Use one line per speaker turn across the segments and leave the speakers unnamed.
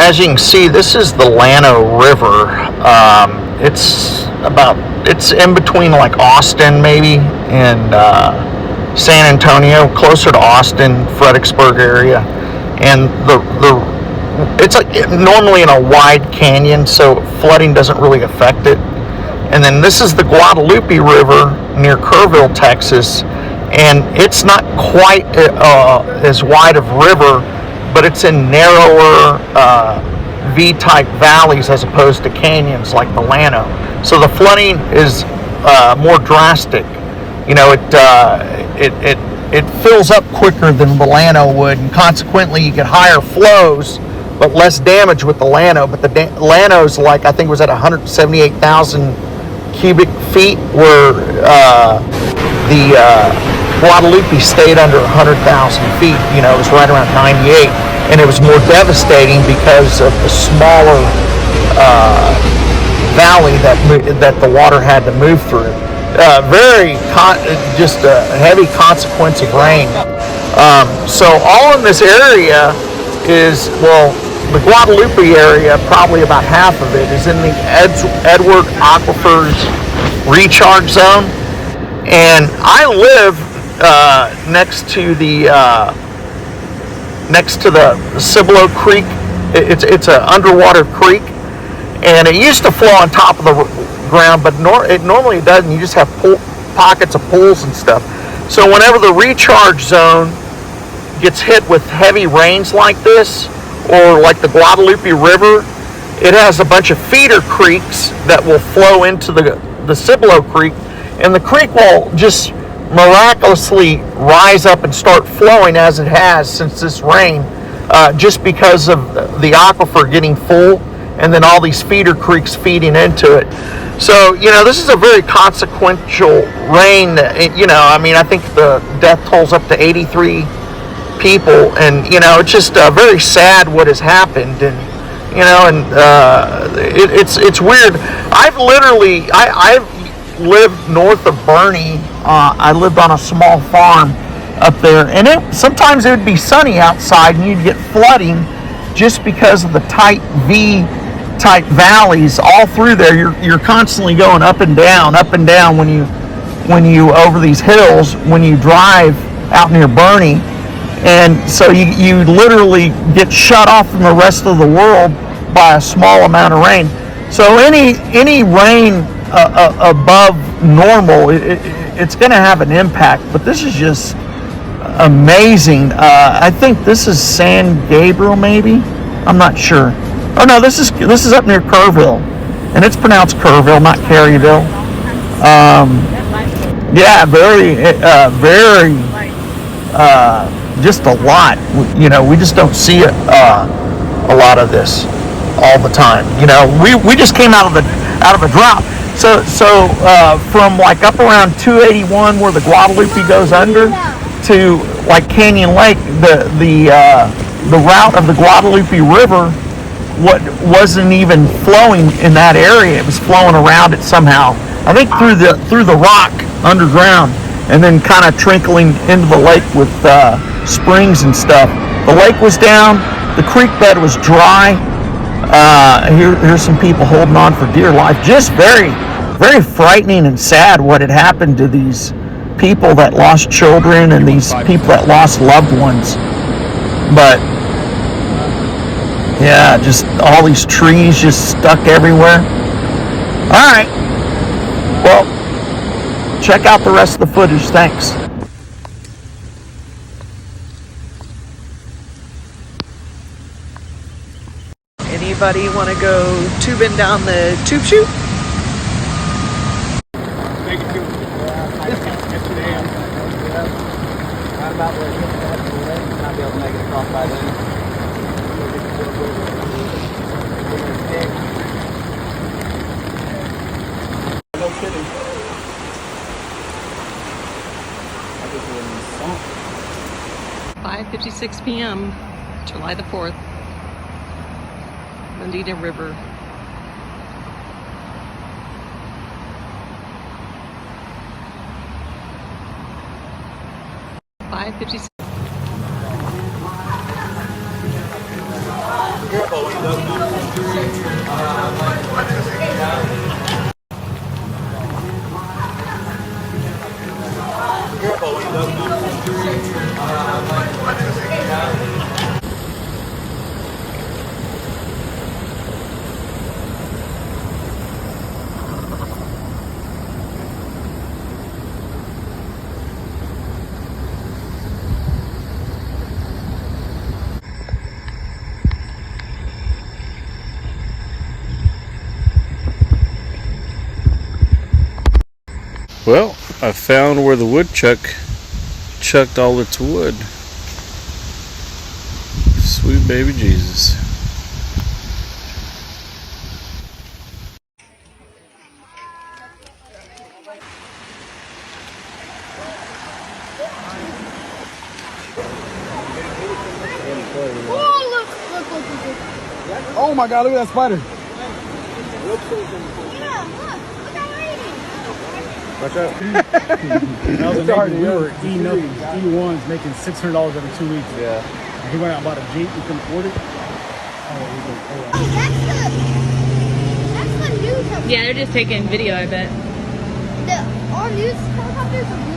as you can see, this is the Llano River. It's in between like Austin maybe and San Antonio, closer to Austin, Fredericksburg area, and it's like normally in a wide canyon, so flooding doesn't really affect it. And then this is the Guadalupe River near Kerrville, Texas, and it's not quite as wide of river, but it's in narrower V-type valleys as opposed to canyons like the Llano. So the flooding is more drastic. You know, it fills up quicker than the Llano would, and consequently you get higher flows but less damage with the Llano. But the Llano's like, I think it was at 178,000 cubic feet, where the Guadalupe stayed under 100,000 feet. You know, it was right around 98, and it was more devastating because of the smaller valley that the water had to move through. Just a heavy consequence of rain. So all in this area is, well, the Guadalupe area, probably about half of it, is in the Edward Aquifers recharge zone. And I live next to the Cibolo Creek. It's an underwater creek, and it used to flow on top of the ground, but it normally doesn't. You just have pockets of pools and stuff. So whenever the recharge zone gets hit with heavy rains like this, or like the Guadalupe River, it has a bunch of feeder creeks that will flow into the Cibolo Creek, and the creek will just miraculously rise up and start flowing as it has since this rain, just because of the aquifer getting full, and then all these feeder creeks feeding into it. So, you know, this is a very consequential rain. You know, I mean, I think the death toll's up to 83 people, and you know, it's just very sad what has happened. And you know, and it's weird. I've lived north of Boerne. I lived on a small farm up there, and sometimes it would be sunny outside and you'd get flooding just because of the tight V-type valleys all through there. You're constantly going up and down when you over these hills when you drive out near Boerne. And so you literally get shut off from the rest of the world by a small amount of rain. So any rain above normal, it's going to have an impact. But this is just amazing. I think this is San Gabriel, maybe. I'm not sure. Oh no, this is up near Kerrville, and it's pronounced Kerrville, not Caryville. Yeah, very. Just a lot. You know, we just don't see a lot of this all the time. You know, we just came out of a drought. So from like up around 281 where the Guadalupe goes under to like Canyon Lake, the route of the Guadalupe River wasn't even flowing in that area. It was flowing around it somehow. I think through the rock underground, and then kind of trickling into the lake with springs and stuff. The lake was down, the creek bed was dry. Here's some people holding on for dear life. Just very, very frightening and sad what had happened to these people that lost children and these people that lost loved ones. But yeah, just all these trees just stuck everywhere. All right, well, check out the rest of the footage. Thanks. Anybody want to go tubing down the tube chute?
No kidding.
5:56 p.m., July the 4th, Mendita River. Careful when you
Well, I found where the woodchuck chucked all its wood. Sweet baby Jesus.
Oh, look.
Oh my god, look at that spider.
Yeah, look how lady.
Watch out. That was amazing. We were eating up E1s making $600 every 2 weeks. Yeah. And he went out and bought a Jeep. We couldn't afford it.
Oh, that's the news helicopter.
Yeah, they're just taking video, I bet.
Our news helicopters are blue.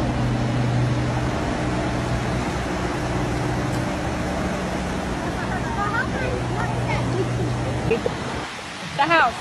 The house.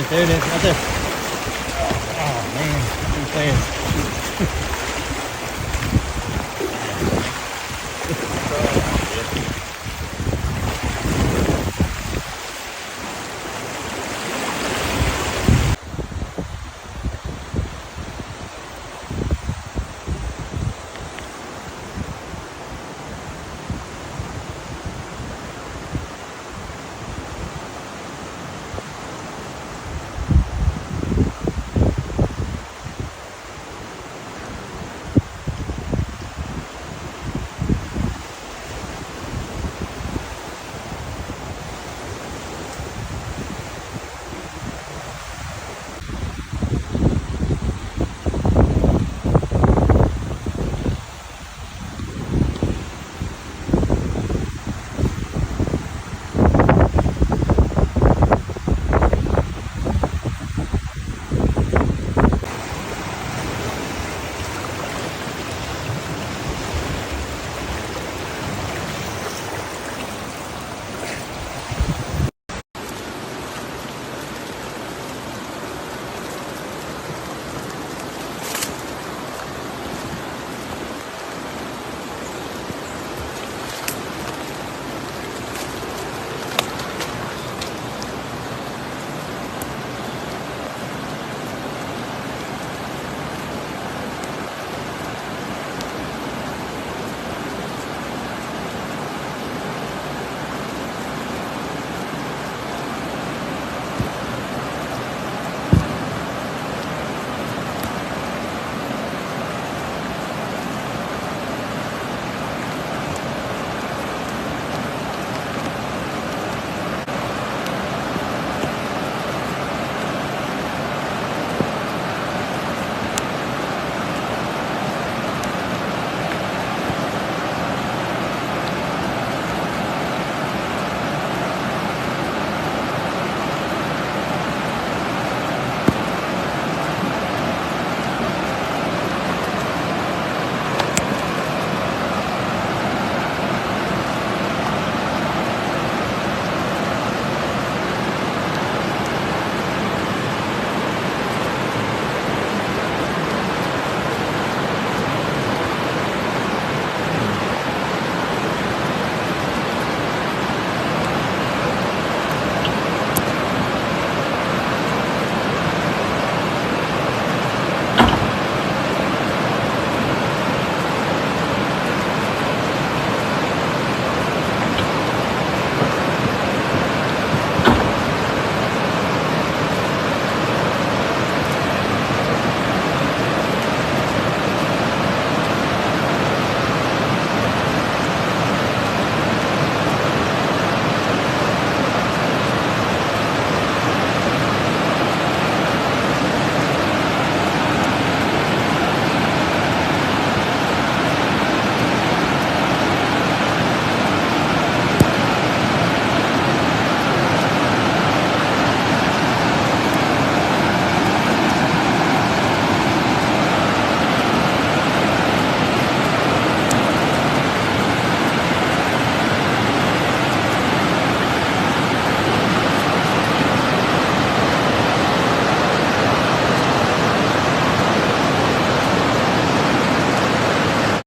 There it is, right there.